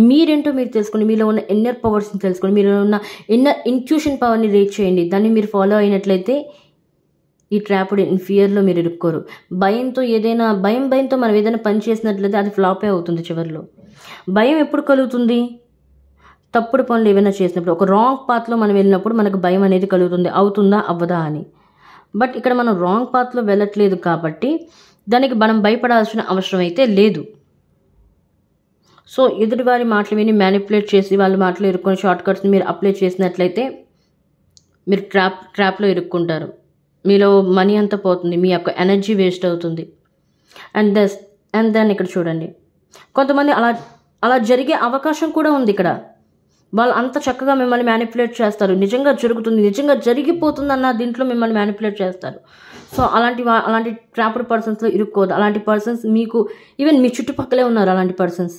మీరేంటో మీరు తెలుసుకోండి, మీలో ఉన్న ఇన్నర్ పవర్స్ని తెలుసుకోండి, మీలో ఉన్న ఇన్నర్ ఇంట్యూషన్ పవర్ని రీచ్ చేయండి. దాన్ని మీరు ఫాలో అయినట్లయితే ఈ ట్రాప్డ్ ఇన్ ఫియర్లో మీరు ఇరుక్కోరు. భయంతో మనం ఏదైనా పని చేసినట్లయితే అది ఫ్లాపే అవుతుంది చివరిలో. భయం ఎప్పుడు కలుగుతుంది? తప్పుడు పనులు ఏమైనా చేసినప్పుడు, ఒక రాంగ్ పాత్లో మనం వెళ్ళినప్పుడు మనకు భయం అనేది కలుగుతుంది, అవుతుందా అవ్వదా అని. బట్ ఇక్కడ మనం రాంగ్ పాత్లో వెళ్ళట్లేదు కాబట్టి దానికి మనం భయపడాల్సిన అవసరం అయితే లేదు. సో ఎదుటివారి మాటలు విని మ్యానిపులేట్ చేసి వాళ్ళ మాటలు ఇరుక్కొని షార్ట్ కట్స్ని మీరు అప్లై చేసినట్లయితే మీరు ట్రాప్లో ఇరుక్కుంటారు. మీలో మనీ అంతా పోతుంది, మీ యొక్క ఎనర్జీ వేస్ట్ అవుతుంది. అండ్ దెన్ ఇక్కడ చూడండి, కొంతమంది అలా జరిగే అవకాశం కూడా ఉంది. ఇక్కడ వాళ్ళు అంత చక్కగా మిమ్మల్ని మ్యానిపులేట్ చేస్తారు, నిజంగా జరుగుతుంది, నిజంగా జరిగిపోతుంది అన్న దీంట్లో మిమ్మల్ని మ్యానిపులేట్ చేస్తారు. సో అలాంటి ట్రాప్డ్ పర్సన్స్లో ఇరుక్కోదు. అలాంటి పర్సన్స్ మీకు ఈవెన్ మీ చుట్టుపక్కలే ఉన్నారు, అలాంటి పర్సన్స్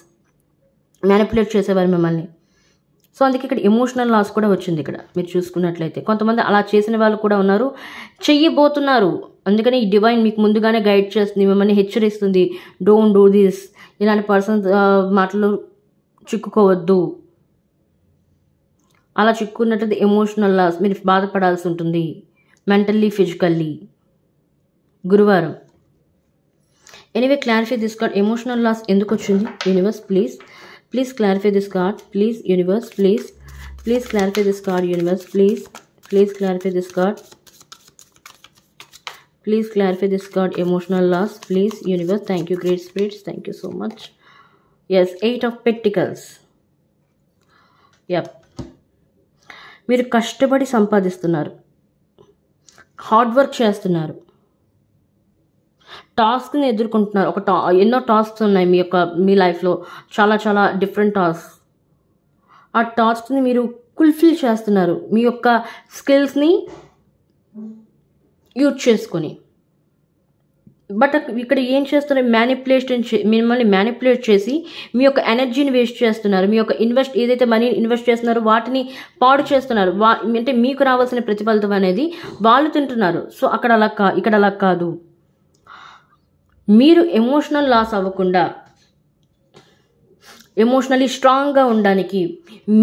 మ్యానిపులేట్ చేసేవారు మిమ్మల్ని. సో అందుకే ఇక్కడ ఎమోషనల్ లాస్ కూడా వచ్చింది. ఇక్కడ మీరు చూసుకున్నట్లయితే కొంతమంది అలా చేసిన వాళ్ళు కూడా ఉన్నారు, చెయ్యబోతున్నారు. అందుకని ఈ డివైన్ మీకు ముందుగానే గైడ్ చేస్తుంది, మిమ్మల్ని హెచ్చరిస్తుంది, డోంట్ డూ దిస్, ఇలాంటి పర్సన్స్ మాటలు చిక్కుకోవద్దు. అలా చిక్కుకున్నట్లయితే ఎమోషనల్ లాస్, మీరు బాధపడాల్సి ఉంటుంది మెంటల్లీ ఫిజికల్లీ. గురువారం. Anyway clarify this card. Emotional loss ఎందుకు వచ్చింది universe? Please clarify this card. Please universe, please clarify this card universe. Please clarify this card. Please clarify this card. Emotional loss, please universe. Thank you great spirits, thank you so much. Yes, 8 of Pentacles. Yep, మీరు కష్టపడి సంపాదిస్తున్నారు, hard work చేస్తున్నారు, టాస్క్ని ఎదుర్కొంటున్నారు. ఎన్నో tasks ఉన్నాయి మీ లైఫ్లో, చాలా different task. ఆ టాస్క్ని మీరు ఫుల్ఫిల్ చేస్తున్నారు మీ యొక్క స్కిల్స్ని యూజ్ చేసుకొని. బట్ ఇక్కడ ఏం చేస్తున్నారు? మిమ్మల్ని మ్యానిపులేట్ చేసి మీ యొక్క ఎనర్జీని వేస్ట్ చేస్తున్నారు. మీ యొక్క ఏదైతే మనీ ఇన్వెస్ట్ చేస్తున్నారో వాటిని పాడు చేస్తున్నారు. అంటే మీకు రావాల్సిన ప్రతిఫలితం అనేది వాళ్ళు తింటున్నారు. సో ఇక్కడ అలా కాదు. మీరు ఎమోషనల్ లాస్ అవ్వకుండా ఎమోషనలీ స్ట్రాంగ్గా ఉండడానికి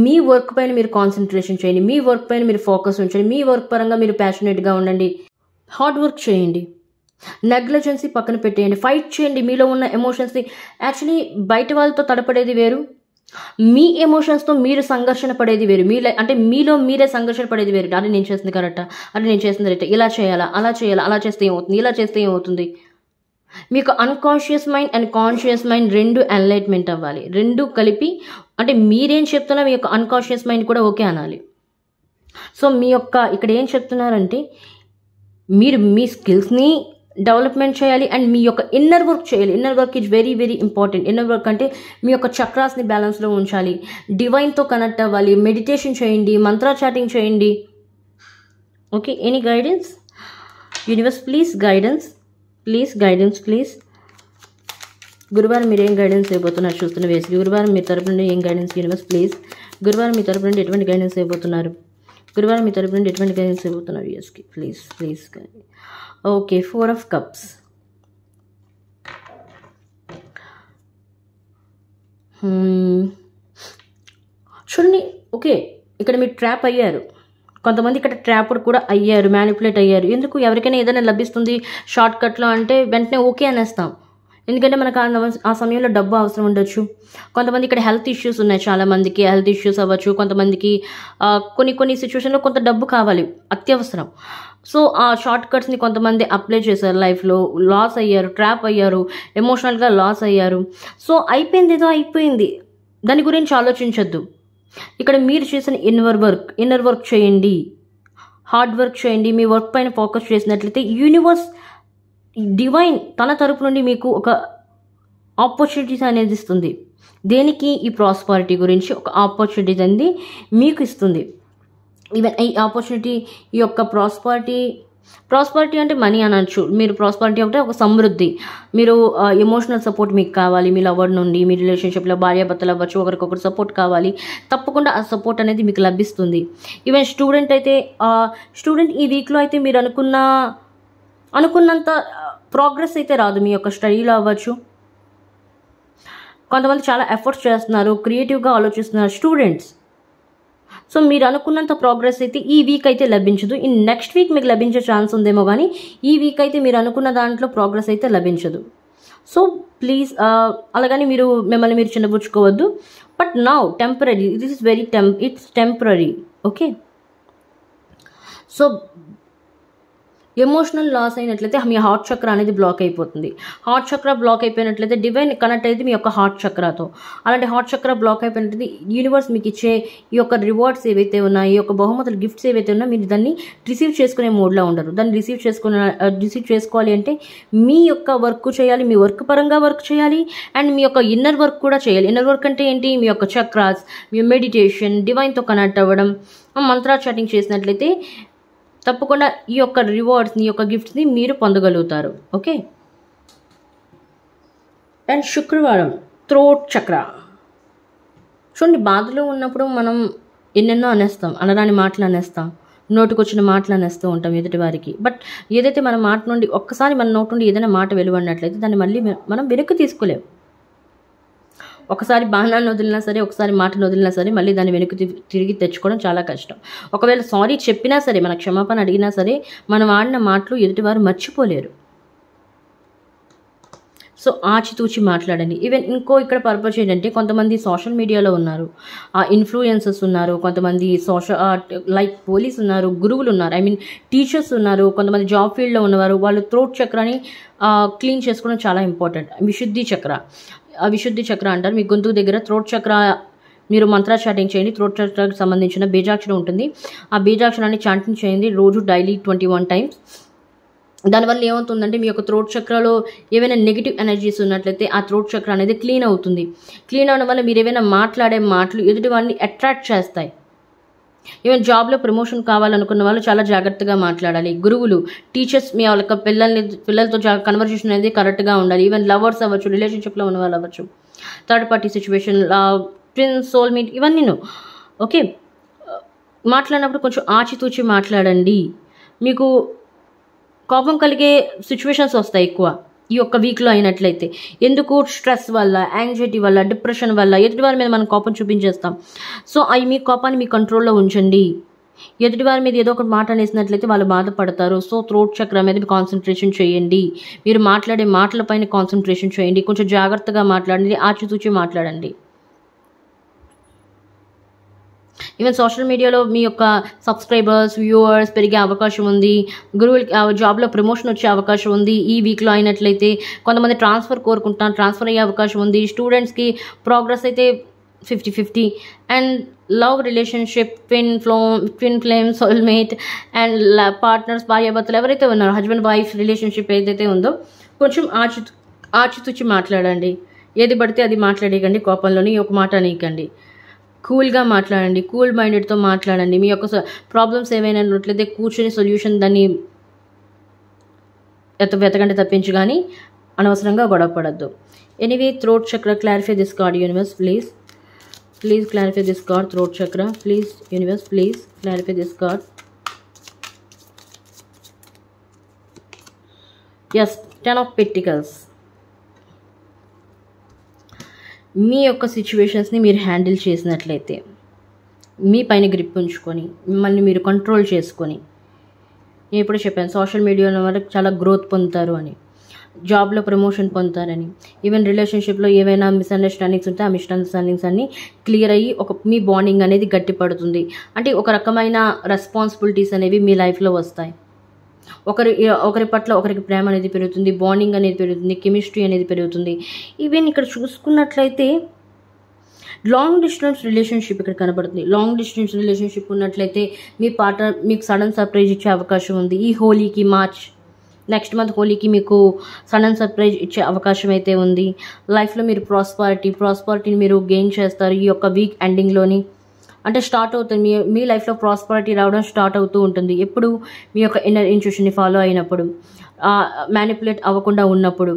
మీ వర్క్ పైన మీరు కాన్సన్ట్రేషన్ చేయండి, మీ వర్క్ పైన మీరు ఫోకస్ ఉంచండి, మీ వర్క్ పరంగా మీరు ప్యాషనేట్గా ఉండండి, హార్డ్ వర్క్ చేయండి, నెగ్లిజెన్సీ పక్కన పెట్టేయండి, ఫైట్ చేయండి మీలో ఉన్న ఎమోషన్స్ని. యాక్చువల్లీ బయట వాళ్ళతో తడపడేది వేరు, మీ ఎమోషన్స్తో మీరు సంఘర్షణ పడేది వేరు. అంటే మీలో మీరే సంఘర్షణ పడేది వేరు. అది నేను చేస్తుంది కరెక్టా, అది నేను చేస్తుంది రైట్, ఇలా చేయాలా, అలా చేస్తే ఏమవుతుంది, ఇలా చేస్తే ఏమవుతుంది. మీకు unconscious mind and conscious mind రెండు ఎన్లైట్మెంట్ అవ్వాలి. రెండు కలిపి, అంటే మీరేం చెప్తున్నా మీ యొక్క అన్కాన్షియస్ మైండ్ కూడా ఓకే అనాలి. సో ఇక్కడ ఏం చెప్తున్నారంటే మీరు మీ స్కిల్స్ని డెవలప్మెంట్ చేయాలి అండ్ మీ యొక్క ఇన్నర్ వర్క్ చేయాలి. Inner work is very very important. Inner work అంటే మీ యొక్క చక్రాస్ని బ్యాలెన్స్లో ఉంచాలి, డివైన్తో కనెక్ట్ అవ్వాలి, మెడిటేషన్ చేయండి, మంత్రా చాటింగ్ చేయండి. Okay, any guidance universe? Please. గురువారం మీరు ఏం గైడెన్స్ ఇవ్వబోతున్నారు చూస్తున్న వేసి. గురువారం మీ తరపు నుండి ఏం గైడెన్స్ యూనివర్స్? ప్లీజ్. గురువారం మీ తరపు నుండి ఎటువంటి గైడెన్స్ ఇవ్వబోతున్నారు? ఎస్కి ప్లీజ్. Okay, 4 of cups. చూడండి, ఓకే, ఇక్కడ మీరు ట్రాప్ అయ్యారు. కొంతమంది ఇక్కడ ట్రాప్డ్ కూడా అయ్యారు, మ్యానిపులేట్ అయ్యారు. ఎందుకు? ఎవరికైనా ఏదైనా లభిస్తుంది షార్ట్ కట్లో అంటే వెంటనే ఓకే అనేస్తాం, ఎందుకంటే మనకు ఆ సమయంలో డబ్బు అవసరం ఉండొచ్చు. కొంతమంది ఇక్కడ హెల్త్ ఇష్యూస్ ఉన్నాయి, చాలామందికి హెల్త్ ఇష్యూస్ అవ్వచ్చు. కొంతమందికి కొన్ని సిచ్యువేషన్లో కొంత డబ్బు కావాలి, అత్యవసరం. సో ఆ షార్ట్ కట్స్ని కొంతమంది అప్లై చేశారు, లైఫ్లో లాస్ అయ్యారు, ట్రాప్ అయ్యారు, ఎమోషనల్గా లాస్ అయ్యారు. సో అయిపోయింది, దాని గురించి ఆలోచించొద్దు. ఇక్కడ మీరు చేసిన ఇన్నర్ వర్క్ చేయండి, హార్డ్ వర్క్ చేయండి. మీ వర్క్ పైన ఫోకస్ చేసినట్లయితే యూనివర్స్ డివైన్ తన తరపు నుండి మీకు ఒక ఆపర్చునిటీస్ అనేది ఇస్తుంది. దేనికి? ఈ ప్రాస్పారిటీ గురించి ఒక ఆపర్చునిటీస్ అనేది మీకు ఇస్తుంది. ఈవెన్ ఈ ఆపర్చునిటీ, ఈ యొక్క ప్రాస్పారిటీ అంటే మనీ అనొచ్చు. మీరు ప్రాస్పారిటీ అంటే ఒక సమృద్ధి. మీరు ఎమోషనల్ సపోర్ట్ మీకు కావాలి మీ లవర్ నుండి, మీ రిలేషన్షిప్లో భార్యాభర్తలు అవ్వచ్చు, ఒకరికొకరు సపోర్ట్ కావాలి, తప్పకుండా ఆ సపోర్ట్ అనేది మీకు లభిస్తుంది. ఈవెన్ స్టూడెంట్ అయితే స్టూడెంట్ ఈ వీక్లో అయితే మీరు అనుకున్నంత ప్రోగ్రెస్ అయితే రాదు మీ యొక్క స్టడీలో అవ్వచ్చు. కొంతమంది చాలా ఎఫర్ట్స్ చేస్తున్నారు, క్రియేటివ్గా ఆలోచిస్తున్నారు స్టూడెంట్స్. సో మీరు అనుకున్నంత ప్రోగ్రెస్ అయితే ఈ వీక్ అయితే లభించదు. ఇన్ నెక్స్ట్ వీక్ మీకు లభించే ఛాన్స్ ఉందేమో, కానీ ఈ వీక్ అయితే మీరు అనుకున్న దాంట్లో ప్రోగ్రెస్ అయితే లభించదు. సో ప్లీజ్ అలాగని మిమ్మల్ని మీరు చిన్నబుచ్చుకోవద్దు. But now temporary, this is it's temporary. Okay, so emotional loss అయినట్లయితే మీ హార్ట్ చక్ర అనేది బ్లాక్ అయిపోతుంది. హార్ట్ చక్ర బ్లాక్ అయిపోయినట్లయితే డివైన్ కనెక్ట్ అయితే మీ యొక్క హార్ట్ చక్రతో. అలాంటి హార్ట్ చక్ర బ్లాక్ అయిపోయినట్లయితే యూనివర్స్ మీకు ఇచ్చే ఈ యొక్క రివార్డ్స్ ఏవైతే ఉన్నాయో, ఈ యొక్క బహుమతులు గిఫ్ట్స్ ఏవైతే ఉన్నాయో, మీరు దాన్ని రిసీవ్ చేసుకునే మోడ్లో ఉండరు. దాన్ని రిసీవ్ చేసుకోవాలి అంటే మీ యొక్క వర్క్ చేయాలి, మీ వర్క్ పరంగా వర్క్ చేయాలి, అండ్ మీ యొక్క ఇన్నర్ వర్క్ కూడా చేయాలి. ఇన్నర్ వర్క్ అంటే ఏంటి? మీ యొక్క చక్రాస్, మీ మెడిటేషన్, డివైన్తో కనెక్ట్ అవ్వడం, మంత్రా చాటింగ్ చేసినట్లయితే తప్పకుండా ఈ యొక్క రివార్డ్స్ని, ఈ యొక్క గిఫ్ట్స్ని మీరు పొందగలుగుతారు. ఓకే, అండ్ శుక్రవారం థ్రోట్ చక్ర. చూడండి, బాధలో ఉన్నప్పుడు మనం ఎన్నెన్నో అనేస్తాం, అనరాని మాటలు అనేస్తాం, నోటికొచ్చిన మాటలు అనేస్తూ ఉంటాం ఎదుటి వారికి. బట్ ఏదైతే మన మాట నుండి ఒక్కసారి మన నోటి నుండి ఏదైనా మాట వెలువడినట్లయితే దాన్ని మళ్ళీ మనం వెనక్కి తీసుకోలేము. ఒకసారి బాణాన్ని వదిలినా సరే, ఒకసారి మాటను వదిలినా సరే, మళ్ళీ దాన్ని వెనక్కి తిరిగి తెచ్చుకోవడం చాలా కష్టం. ఒకవేళ సారీ చెప్పినా సరే, మన క్షమాపణ అడిగినా సరే, మనం ఆడిన మాటలు ఎదుటివారు మర్చిపోలేరు. సో ఆచితూచి మాట్లాడండి. ఈవెన్ ఇక్కడ పర్పస్ ఏంటంటే, కొంతమంది సోషల్ మీడియాలో ఉన్నారు, ఇన్ఫ్లుయెన్సర్స్ ఉన్నారు, కొంతమంది లైక్ పోలీస్ ఉన్నారు, గురువులు ఉన్నారు, టీచర్స్ ఉన్నారు, కొంతమంది జాబ్ ఫీల్డ్లో ఉన్నవారు. వాళ్ళు థ్రోట్ చక్రాన్ని క్లీన్ చేసుకోవడం చాలా ఇంపార్టెంట్. విశుద్ధి చక్ర అంటారు. మీ గొంతు దగ్గర థ్రోట్ చక్ర మీరు మంత్రా చాటింగ్ చేయండి. థ్రోట్ చక్రాకి సంబంధించిన బీజాక్షరం ఉంటుంది. ఆ బీజాక్షరాన్ని చాంటింగ్ చేయండి రోజు డైలీ 21 times. దానివల్ల ఏమవుతుందంటే, మీ యొక్క థ్రోట్ చక్రలో ఏవైనా నెగిటివ్ ఎనర్జీస్ ఉన్నట్లయితే ఆ థ్రోట్ చక్ర అనేది క్లీన్ అవుతుంది. క్లీన్ అవడం వల్ల మీరు ఏవైనా మాట్లాడే మాటలు ఎదుటి వాడిని అట్రాక్ట్ చేస్తాయి. ఈవెన్ జాబ్లో ప్రమోషన్ కావాలనుకున్న వాళ్ళు చాలా జాగ్రత్తగా మాట్లాడాలి. గురువులు, టీచర్స్ మీ వాళ్ళ పిల్లలతో కన్వర్సేషన్ అనేది కరెక్ట్గా ఉండాలి. ఈవెన్ లవర్స్ అవ్వచ్చు, రిలేషన్షిప్లో ఉన్న వాళ్ళు అవ్వచ్చు, third party situation, twins, soulmate, ఇవన్నీ. ఓకే, మాట్లాడినప్పుడు కొంచెం ఆచితూచి మాట్లాడండి. మీకు కోపం కలిగే సిచ్యువేషన్స్ వస్తాయి ఎక్కువ ఈ యొక్క వీక్లో అయినట్లయితే. ఎందుకు? స్ట్రెస్ వల్ల, యాంగ్జైటీ వల్ల, డిప్రెషన్ వల్ల ఎదుటివారి మీద మనం కోపం చూపించేస్తాం. సో మీ కోపాన్ని మీ కంట్రోల్లో ఉంచండి. ఎదుటివారి మీద ఏదో ఒక మాట అనేసినట్లయితే వాళ్ళు బాధపడతారు. సో థ్రోట్ చక్ర మీద కాన్సన్ట్రేషన్ చేయండి. మీరు మాట్లాడే మాటలపైన కాన్సన్ట్రేషన్ చేయండి. కొంచెం జాగ్రత్తగా మాట్లాడండి, ఆచితూచి మాట్లాడండి. ఈవెన్ సోషల్ మీడియాలో మీ యొక్క సబ్స్క్రైబర్స్, వ్యూవర్స్ పెరిగే అవకాశం ఉంది. గురువులకి జాబ్లో ప్రమోషన్ వచ్చే అవకాశం ఉంది ఈ వీక్లో అయినట్లయితే. కొంతమంది ట్రాన్స్ఫర్ కోరుకుంటారు, ట్రాన్స్ఫర్ అయ్యే అవకాశం ఉంది. స్టూడెంట్స్కి ప్రోగ్రెస్ అయితే 50-50. And love relationship, twin flame, soulmate and partners, భార్యాభర్తలు ఎవరైతే ఉన్నారో, హస్బెండ్ వైఫ్ రిలేషన్షిప్ ఏదైతే ఉందో, కొంచెం ఆచితూచి మాట్లాడండి. ఏది పడితే అది మాట్లాడేయకండి. కోపంలోని ఒక మాట అనీకండి. కూల్గా మాట్లాడండి, కూల్ మైండెడ్తో మాట్లాడండి. మీ యొక్క ప్రాబ్లమ్స్ ఏమైనా ఉన్నట్లయితే కూర్చొని సొల్యూషన్ దాన్ని వెతకండి తప్పించి, కానీ అనవసరంగా గొడవపడద్దు. ఎనీవే, థ్రోట్ చక్ర, clarify this card universe please. Please clarify this card, throat chakra. Please, universe, please clarify this card. Yes, 10 of Pentacles. మీ యొక్క సిచ్యువేషన్స్ని మీరు హ్యాండిల్ చేసినట్లయితే, మీ పైన గ్రిప్ ఉంచుకొని, మిమ్మల్ని మీరు కంట్రోల్ చేసుకొని, నేను ఎప్పుడూ చెప్పాను సోషల్ మీడియాలో వరకు చాలా గ్రోత్ పొందుతారు అని, జాబ్లో ప్రమోషన్ పొందుతారని. ఈవెన్ రిలేషన్షిప్లో ఏవైనా మిస్అండర్స్టాండింగ్స్ ఉంటే ఆ మిస్అండర్స్టాండింగ్స్ అన్నీ క్లియర్ అయ్యి మీ బాండింగ్ అనేది గట్టిపడుతుంది. అంటే ఒక రకమైన రెస్పాన్సిబిలిటీస్ అనేవి మీ లైఫ్లో వస్తాయి. ఒకరి పట్ల ఒకరికి ప్రేమ అనేది పెరుగుతుంది, బాండింగ్ అనేది పెరుగుతుంది, కెమిస్ట్రీ అనేది పెరుగుతుంది. ఈవెన్ ఇక్కడ చూసుకున్నట్లయితే లాంగ్ డిస్టెన్స్ రిలేషన్షిప్ ఇక్కడ కనబడుతుంది. లాంగ్ డిస్టెన్స్ రిలేషన్షిప్ ఉన్నట్లయితే మీ పార్ట్నర్ మీకు సడన్ సర్ప్రైజ్ ఇచ్చే అవకాశం ఉంది. ఈ హోలీకి, మార్చ్ నెక్స్ట్ మంత్ హోలీకి మీకు సడన్ సర్ప్రైజ్ ఇచ్చే అవకాశం అయితే ఉంది. లైఫ్లో మీరు ప్రాస్పారిటీని మీరు గెయిన్ చేస్తారు ఈ యొక్క వీక్ ఎండింగ్లోని. అంటే స్టార్ట్ అవుతుంది మీ లైఫ్లో ప్రాస్పారిటీ రావడం స్టార్ట్ అవుతూ ఉంటుంది ఎప్పుడు మీ యొక్క ఇన్నర్ ఇంట్యూషన్ని ఫాలో అయినప్పుడు, మ్యానిపులేట్ అవ్వకుండా ఉన్నప్పుడు,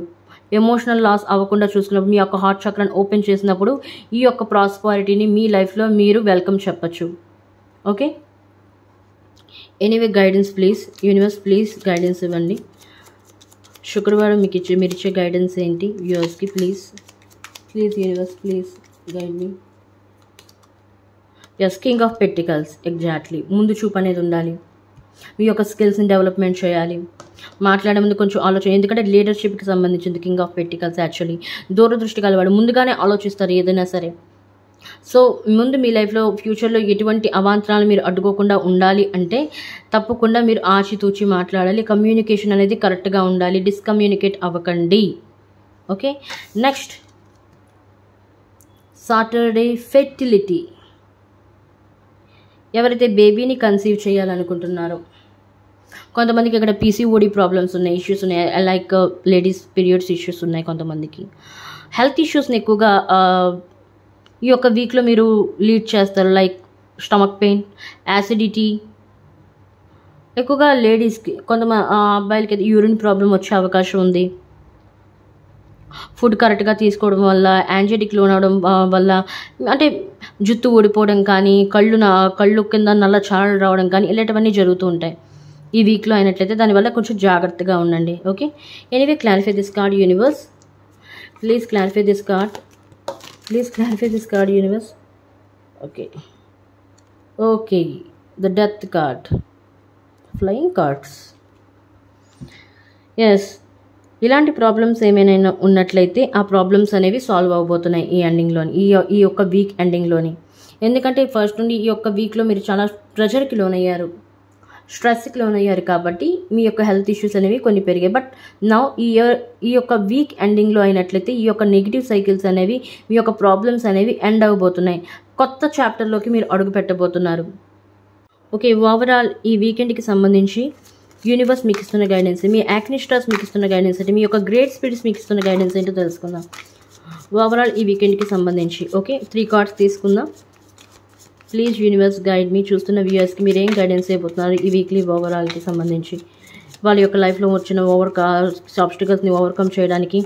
ఎమోషనల్ లాస్ అవ్వకుండా చూసుకున్నప్పుడు, మీ యొక్క హార్ట్ చక్రాన్ని ఓపెన్ చేసినప్పుడు ఈ యొక్క ప్రాస్పారిటీని మీ లైఫ్లో మీరు వెల్కమ్ చెప్పచ్చు. Okay, anyway guidance please universe, please guidance ఇవ్వండి. శుక్రవారం మీరు ఇచ్చే గైడెన్స్ ఏంటి వ్యూవర్స్కి? Please universe, please guide me. Yes, king of pentacles. Exactly, ముందు చూపు అనేది ఉండాలి. మీ యొక్క స్కిల్స్ని డెవలప్మెంట్ చేయాలి. మాట్లాడే ముందు కొంచెం ఆలోచన, ఎందుకంటే లీడర్షిప్కి సంబంధించింది కింగ్ ఆఫ్ పెంటికల్స్. యాక్చువల్లీ దూరదృష్టి కలవాడు, ముందుగానే ఆలోచిస్తారు ఏదైనా సరే. సో ముందు మీ లైఫ్లో ఫ్యూచర్లో ఎటువంటి అవాంతరాలు మీరు అడ్డుకోకుండా ఉండాలి అంటే తప్పకుండా మీరు ఆచితూచి మాట్లాడాలి. కమ్యూనికేషన్ అనేది కరెక్ట్గా ఉండాలి, డిస్కమ్యూనికేట్ అవ్వకండి. Okay, next Saturday fertility. ఎవరైతే బేబీని కన్సీవ్ చేయాలనుకుంటున్నారో, కొంతమందికి ఇక్కడ పీసీఓడి ప్రాబ్లమ్స్ ఉన్నాయి, ఇష్యూస్ ఉన్నాయి, లైక్ లేడీస్ పీరియడ్స్ ఇష్యూస్ ఉన్నాయి. కొంతమందికి హెల్త్ ఇష్యూస్ని ఎక్కువగా ఈ యొక్క వీక్లో మీరు లీడ్ చేస్తారు. లైక్ స్టమక్ పెయిన్, యాసిడిటీ, ఎక్కువగా లేడీస్కి. కొంతమంది అబ్బాయిలకి అయితే యూరిన్ ప్రాబ్లం వచ్చే అవకాశం ఉంది. ఫుడ్ కరెక్ట్గా తీసుకోవడం వల్ల, యాంగ్జైటీకి లోన్ అవడం వల్ల, అంటే జుట్టు ఊడిపోవడం కానీ, కళ్ళు కింద నల్ల చారలు రావడం కానీ ఇలాంటివన్నీ జరుగుతూ ఉంటాయి ఈ వీక్లో అయినట్లయితే. దానివల్ల కొంచెం జాగ్రత్తగా ఉండండి. Okay, anyway clarify this card universe, please clarify this card, universe. Okay, the death card, flying cards. Yes, ఇలాంటి ప్రాబ్లమ్స్ ఏమైనా ఉన్నట్లయితే ఆ ప్రాబ్లమ్స్ అనేవి సాల్వ్ అవబోతున్నాయి ఈ ఎండింగ్లోని, ఈ యొక్క వీక్ ఎండింగ్లోని. ఎందుకంటే ఫస్ట్ నుండి ఈ యొక్క వీక్లో మీరు చాలా ప్రెషర్కి లోనయ్యారు, స్ట్రెస్కి లోనయ్యారు కాబట్టి మీ యొక్క హెల్త్ ఇష్యూస్ అనేవి కొన్ని పెరిగాయి. బట్ నౌ ఈ యొక్క వీక్ ఎండింగ్లో అయినట్లయితే ఈ యొక్క నెగిటివ్ సైకిల్స్ అనేవి, మీ యొక్క ప్రాబ్లమ్స్ అనేవి ఎండ్ అవ్వబోతున్నాయి. కొత్త చాప్టర్లోకి మీరు అడుగు పెట్టబోతున్నారు. ఓకే, ఓవరాల్ ఈ వీకెండ్కి సంబంధించి యూనివర్స్ మీకు ఇస్తున్న గైడెన్స్, మీ యాక్ని స్టార్స్ మీకు ఇస్తున్న గైడెన్స్ ఏంటి, మీ యొక్క గ్రేట్ స్పిరిట్స్ మీకు ఇస్తున్న గైడెన్స్ ఏంటో తెలుసుకుందాం ఓవరాల్ ఈ వీకెండ్కి సంబంధించి. ఓకే, 3 కార్డ్స్ తీసుకుందాం. Please universe guide me. చూస్తున్న వ్యూయర్స్కి మీరు ఏం గైడెన్స్ అయిపోతున్నారు ఈ వీక్లీ ఓవరాల్కి సంబంధించి, వాళ్ళ యొక్క లైఫ్లో వచ్చిన ఆబ్స్టికల్స్ని ఓవర్కమ్ చేయడానికి,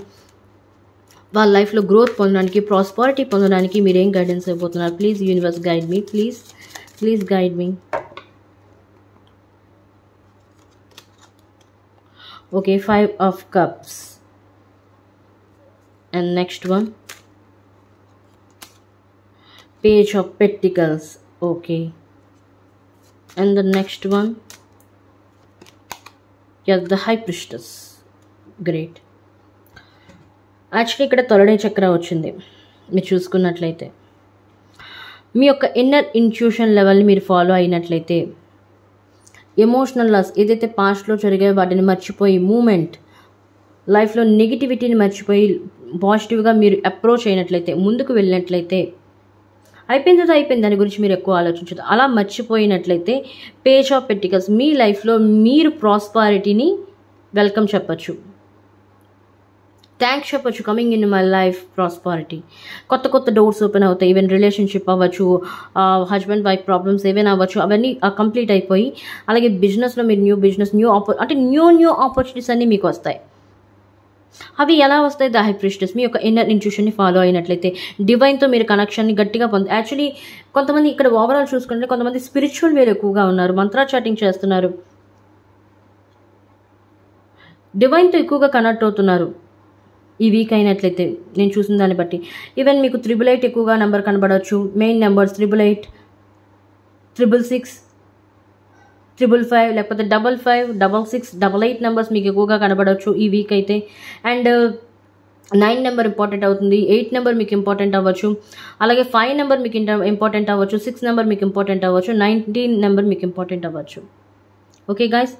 వాళ్ళ లైఫ్లో గ్రోత్ పొందడానికి, ప్రాస్పారిటీ పొందడానికి మీరు ఏం గైడెన్స్ అయిపోతున్నారు? Please universe guide me, please guide me. Okay, 5 of Cups, and next one Page of Pentacles. Okay, and the next one, yes, the High Priestess. Great. Actually ఇక్కడ తొలడే చక్ర వచ్చింది. మీరు చూసుకున్నట్లయితే మీ యొక్క ఇన్నర్ ఇంట్యూషన్ లెవెల్ని మీరు ఫాలో అయినట్లయితే, ఎమోషనల్ లాస్ ఏదైతే పాస్ట్లో జరిగాయో వాటిని మర్చిపోయి, మూమెంట్ లైఫ్లో నెగిటివిటీని మర్చిపోయి పాజిటివ్గా మీరు అప్రోచ్ అయినట్లయితే, ముందుకు వెళ్ళినట్లయితే, అయిపోయింది దాని గురించి మీరు ఎక్కువ ఆలోచించదు. అలా మర్చిపోయినట్లయితే పేజ్ ఆఫ్ పెంటికల్స్ మీ లైఫ్లో మీరు ప్రాస్పారిటీని వెల్కమ్ చెప్పచ్చు, థ్యాంక్స్ చెప్పచ్చు. Coming in my life prosperity. కొత్త డోర్స్ ఓపెన్ అవుతాయి. ఈవెన్ రిలేషన్షిప్ అవ్వచ్చు, హస్బెండ్ వైఫ్ ప్రాబ్లమ్స్ ఏవైనా అవ్వచ్చు, అవన్నీ కంప్లీట్ అయిపోయి, అలాగే బిజినెస్లో మీరు న్యూ ఆపర్చునిటీస్ అన్నీ మీకు వస్తాయి. అవి ఎలా వస్తాయి? ద హై ప్రీస్టెస్ మీ యొక్క ఇన్నర్ ఇంట్యూషన్ని ఫాలో అయినట్లయితే, డివైన్తో మీరు కనెక్షన్ని గట్టిగా యాక్చువల్లీ కొంతమంది ఇక్కడ ఓవరాల్ చూసుకుంటే కొంతమంది స్పిరిచువల్ వేలు ఎక్కువగా ఉన్నారు, మంత్రా చాటింగ్ చేస్తున్నారు, డివైన్తో ఎక్కువగా కనెక్ట్ అవుతున్నారు ఈ వీక్ అయినట్లయితే నేను చూసిన దాన్ని బట్టి. ఈవెన్ మీకు 888 ఎక్కువగా నెంబర్ కనబడవచ్చు. మెయిన్ నెంబర్స్ 888, 666, 555, లేకపోతే 55, 66, 88 నెంబర్స్ మీకు ఎక్కువగా కనబడవచ్చు ఈ వీక్ అయితే. అండ్ 9 నెంబర్ ఇంపార్టెంట్ అవుతుంది, 8 నెంబర్ మీకు ఇంపార్టెంట్ అవ్వచ్చు, అలాగే 5 నెంబర్ మీకు ఇంపార్టెంట్ అవ్వచ్చు, 6 నెంబర్ మీకు ఇంపార్టెంట్ అవ్వచ్చు, 19 నెంబర్ మీకు ఇంపార్టెంట్ అవ్వచ్చు. ఓకే గైస్,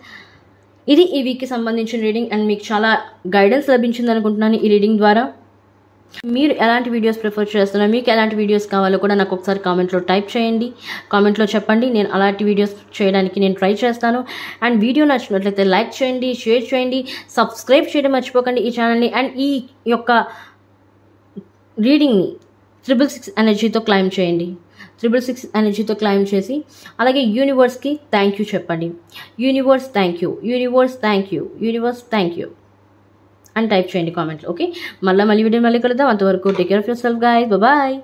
ఇది ఈ వీక్కి సంబంధించిన రీడింగ్. అండ్ మీకు చాలా గైడెన్స్ లభించింది అనుకుంటున్నాను ఈ రీడింగ్ ద్వారా. మీరు ఎలాంటి వీడియోస్ ప్రిఫర్ చేస్తున్నారు, మీకు ఎలాంటి వీడియోస్ కావాలో కూడా నాకు ఒకసారి కామెంట్లో టైప్ చేయండి, కామెంట్లో చెప్పండి. నేను అలాంటి వీడియోస్ చేయడానికి నేను ట్రై చేస్తాను. అండ్ వీడియో నచ్చినట్లయితే లైక్ చేయండి, షేర్ చేయండి, సబ్స్క్రైబ్ చేయడం మర్చిపోకండి ఈ ఛానల్ని. అండ్ ఈ యొక్క రీడింగ్ని 666 ఎనర్జీతో క్లైమ్ చేయండి. 666 ఎనర్జీతో క్లైమ్ చేసి అలాగే యూనివర్స్కి థ్యాంక్ యూ చెప్పండి. Universe thank you, universe thank you, universe thank you అని టైప్ చేయండి కామెంట్లో. ఓకే, మళ్ళీ వీడియో మళ్ళీ కలుద్దాం. అంతవరకు take care of yourself guys. Bye.